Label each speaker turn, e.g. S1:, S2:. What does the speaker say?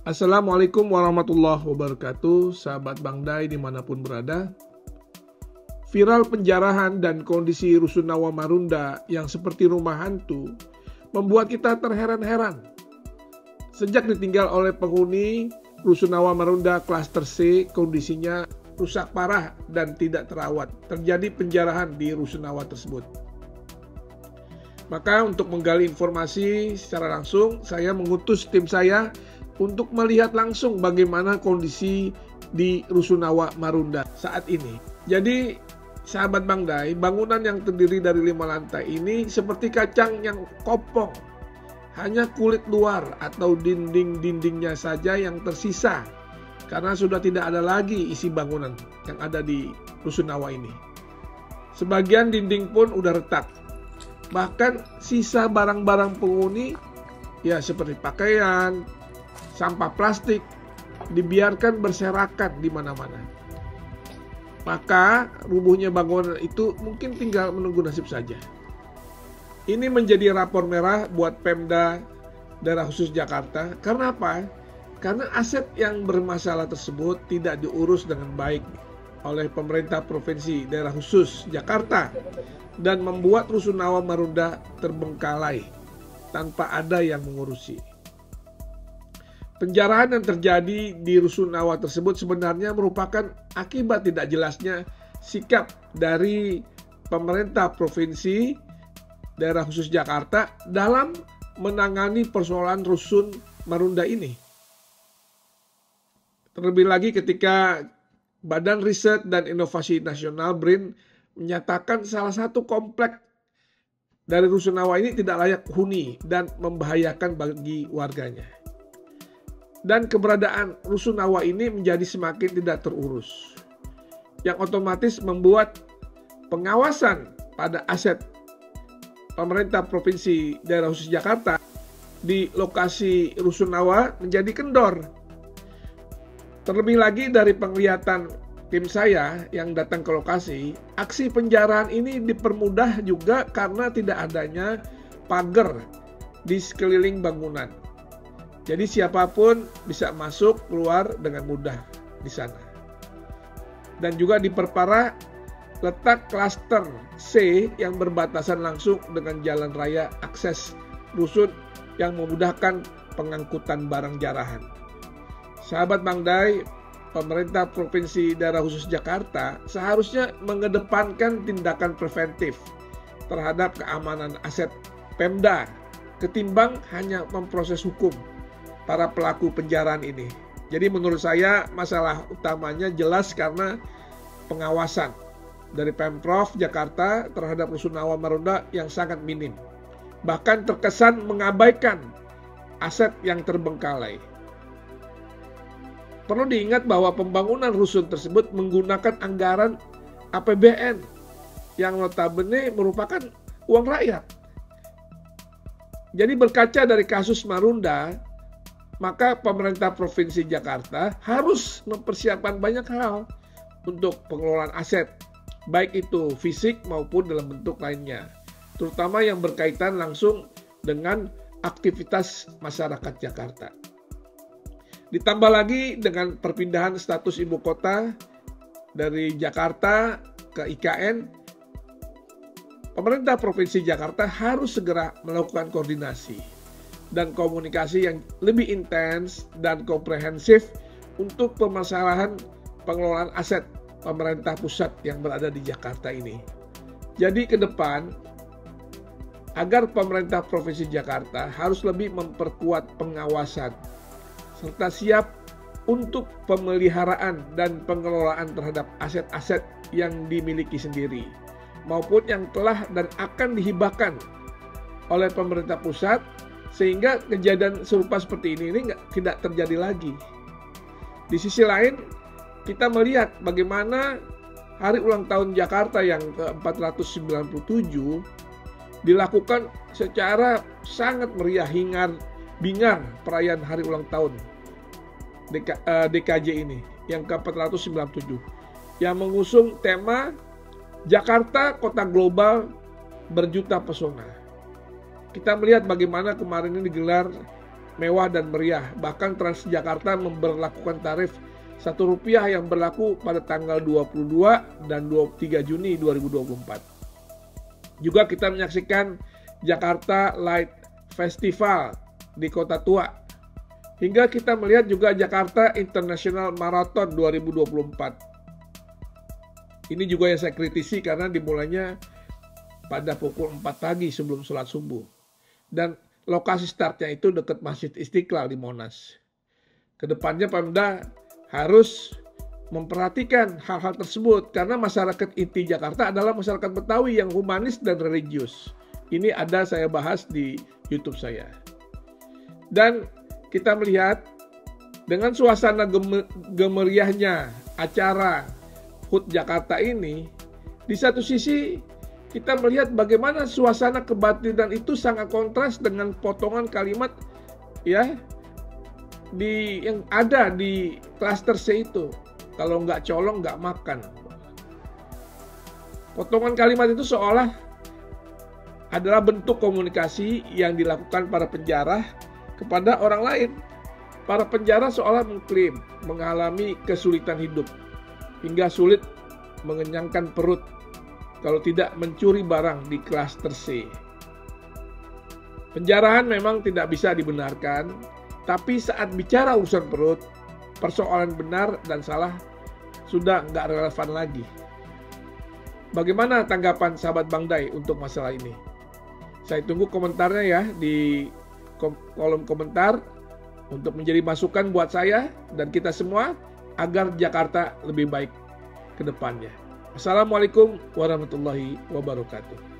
S1: Assalamualaikum warahmatullahi wabarakatuh, sahabat Bang Dai dimanapun berada. Viral penjarahan dan kondisi Rusunawa Marunda yang seperti rumah hantu membuat kita terheran-heran. Sejak ditinggal oleh penghuni, Rusunawa Marunda klaster C kondisinya rusak parah dan tidak terawat. Terjadi penjarahan di Rusunawa tersebut. Maka untuk menggali informasi secara langsung, saya mengutus tim saya untuk melihat langsung bagaimana kondisi di Rusunawa Marunda saat ini. Jadi sahabat Bang Dai, bangunan yang terdiri dari 5 lantai ini seperti kacang yang kopong. Hanya kulit luar atau dinding-dindingnya saja yang tersisa karena sudah tidak ada lagi isi bangunan yang ada di Rusunawa ini. Sebagian dinding pun udah retak. Bahkan sisa barang-barang penghuni ya seperti pakaian, sampah plastik dibiarkan berserakan di mana-mana. Maka rubuhnya bangunan itu mungkin tinggal menunggu nasib saja. Ini menjadi rapor merah buat Pemda Daerah Khusus Jakarta. Karena apa? Karena aset yang bermasalah tersebut tidak diurus dengan baik oleh pemerintah Provinsi Daerah Khusus Jakarta dan membuat Rusunawa Marunda terbengkalai tanpa ada yang mengurusi. Penjarahan yang terjadi di Rusunawa tersebut sebenarnya merupakan akibat tidak jelasnya sikap dari pemerintah Provinsi Daerah Khusus Jakarta dalam menangani persoalan Rusun Marunda ini. Terlebih lagi ketika Badan Riset dan Inovasi Nasional BRIN menyatakan salah satu komplek dari Rusunawa ini tidak layak huni dan membahayakan bagi warganya. Dan keberadaan Rusunawa ini menjadi semakin tidak terurus, yang otomatis membuat pengawasan pada aset pemerintah Provinsi Daerah Khusus Jakarta di lokasi Rusunawa menjadi kendor. Terlebih lagi dari penglihatan tim saya yang datang ke lokasi, aksi penjarahan ini dipermudah juga karena tidak adanya pagar di sekeliling bangunan. Jadi siapapun bisa masuk keluar dengan mudah di sana. Dan juga diperparah letak klaster C yang berbatasan langsung dengan jalan raya akses rusun yang memudahkan pengangkutan barang jarahan. Sahabat Bang Dai, pemerintah Provinsi Daerah Khusus Jakarta seharusnya mengedepankan tindakan preventif terhadap keamanan aset Pemda ketimbang hanya memproses hukum para pelaku penjarahan ini. Jadi menurut saya masalah utamanya jelas karena pengawasan dari Pemprov Jakarta terhadap Rusunawa Marunda yang sangat minim. Bahkan terkesan mengabaikan aset yang terbengkalai. Perlu diingat bahwa pembangunan rusun tersebut menggunakan anggaran APBN yang notabene merupakan uang rakyat. Jadi berkaca dari kasus Marunda, maka pemerintah Provinsi Jakarta harus mempersiapkan banyak hal untuk pengelolaan aset, baik itu fisik maupun dalam bentuk lainnya, terutama yang berkaitan langsung dengan aktivitas masyarakat Jakarta. Ditambah lagi dengan perpindahan status ibu kota dari Jakarta ke IKN, pemerintah Provinsi Jakarta harus segera melakukan koordinasi dan komunikasi yang lebih intens dan komprehensif untuk permasalahan pengelolaan aset pemerintah pusat yang berada di Jakarta ini. Jadi ke depan, agar pemerintah Provinsi Jakarta harus lebih memperkuat pengawasan serta siap untuk pemeliharaan dan pengelolaan terhadap aset-aset yang dimiliki sendiri maupun yang telah dan akan dihibahkan oleh pemerintah pusat, sehingga kejadian serupa seperti ini tidak terjadi lagi. Di sisi lain, kita melihat bagaimana hari ulang tahun Jakarta yang ke-497 dilakukan secara sangat meriah, bingar perayaan hari ulang tahun DKJ ini yang ke-497 yang mengusung tema Jakarta Kota Global Berjuta Pesona. Kita melihat bagaimana kemarin ini digelar mewah dan meriah. Bahkan Transjakarta memberlakukan tarif Rp1 yang berlaku pada tanggal 22 dan 23 Juni 2024. Juga kita menyaksikan Jakarta Light Festival di Kota Tua. Hingga kita melihat juga Jakarta International Marathon 2024. Ini juga yang saya kritisi karena dimulainya pada pukul 4 pagi sebelum sholat subuh. Dan lokasi startnya itu dekat Masjid Istiqlal di Monas. Kedepannya Pemda harus memperhatikan hal-hal tersebut karena masyarakat inti Jakarta adalah masyarakat Betawi yang humanis dan religius. Ini ada saya bahas di YouTube saya. Dan kita melihat dengan suasana gemeriahnya acara HUT Jakarta ini, di satu sisi kita melihat bagaimana suasana kebatinan itu sangat kontras dengan potongan kalimat ya yang ada di klaster C itu. Kalau nggak colong nggak makan. Potongan kalimat itu seolah adalah bentuk komunikasi yang dilakukan para penjara kepada orang lain. Para penjara seolah mengklaim mengalami kesulitan hidup hingga sulit mengenyangkan perut kalau tidak mencuri barang di klaster C. Penjarahan memang tidak bisa dibenarkan, tapi saat bicara urusan perut, persoalan benar dan salah sudah nggak relevan lagi. Bagaimana tanggapan sahabat Bang Day untuk masalah ini? Saya tunggu komentarnya ya di kolom komentar untuk menjadi masukan buat saya dan kita semua agar Jakarta lebih baik ke depannya. Assalamualaikum warahmatullahi wabarakatuh.